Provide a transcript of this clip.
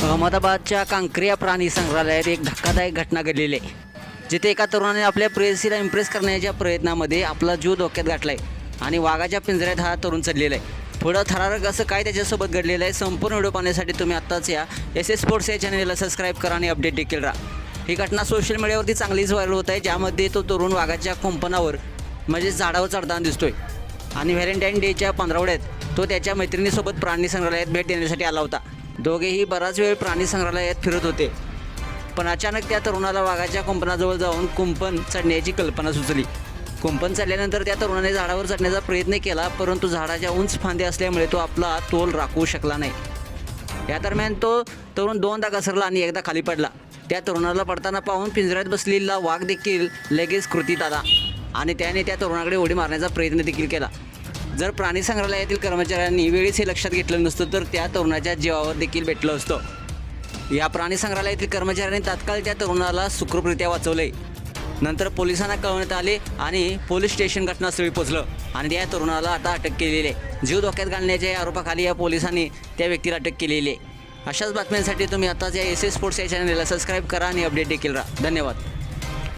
अहमदाबादच्या कांक्रिया प्राणी संग्रहालयात एक धक्कादायक घटना घडलेली आहे, जिथे एका तरुणाने आपल्या प्रेयसीला इम्प्रेस करण्याच्या प्रयत्नामध्ये आपला जीव धोक्यात घातला आहे आणि वाघाच्या पिंजऱ्यात हा तरुण चढलेला आहे। पुढं थरारक असं काय त्याच्यासोबत घडलेलं आहे, संपूर्ण व्हिडिओ पाहण्यासाठी तुम्ही आत्ताच या SS स्पोर्ट्स या चॅनलला सबस्क्राईब करा आणि अपडेट देखील राहा। ही घटना सोशल मीडियावरती चांगलीच व्हायरल होत आहे, ज्यामध्ये तो तरुण वाघाच्या कुंपणावर म्हणजे झाडावर चढताना दिसतोय आणि व्हॅलेंटाईन डेच्या पंधरवड्यात तो त्याच्या मैत्रिणीसोबत प्राणी संग्रहालयात भेट देण्यासाठी आला होता। दोघेही बराच वेळ प्राणी संग्रहालयात फिरत होते, पण अचानक त्या तरुणाला वाघाच्या कुंपणाजवळ जाऊन कुंपण चढण्याची कल्पना सुचली। कुंपण चढल्यानंतर त्या तरुणाने झाडावर चढण्याचा प्रयत्न केला, परंतु झाडाच्या उंच फांद्या असल्यामुळे तो आपला तोल राखू शकला नाही। या दरम्यान तो तरुण दोनदा घसरला आणि एकदा खाली पडला। त्या तरुणाला पडताना पाहून पिंजऱ्यात बसलेला वाघ देखील लगेच कृतीत आला आणि त्याने त्या तरुणाकडे उडी मारण्याचा प्रयत्न देखील केला। जर प्राणी संग्रहालयातील कर्मचाऱ्यांनी वेळीच हे लक्षात घेतलं नसतं तर त्या तरुणाच्या जीवावर देखील बेतलं असतं। या प्राणी संग्रहालयातील कर्मचाऱ्यांनी तात्काळ त्या तरुणाला सुखरूपरित्या वाचवले। नंतर पोलिसांना कळवण्यात आले आणि पोलीस स्टेशन घटनास्थळी पोहोचलं आणि त्या तरुणाला आता अटक केलेली आहे। जीव धोक्यात घालण्याच्या या आरोपाखाली या पोलिसांनी त्या व्यक्तीला अटक केलेली आहे। अशाच बातम्यांसाठी तुम्ही आताच या SS स्पोर्ट्स या चॅनलला सबस्क्राईब करा आणि अपडेट देखील राहा। धन्यवाद।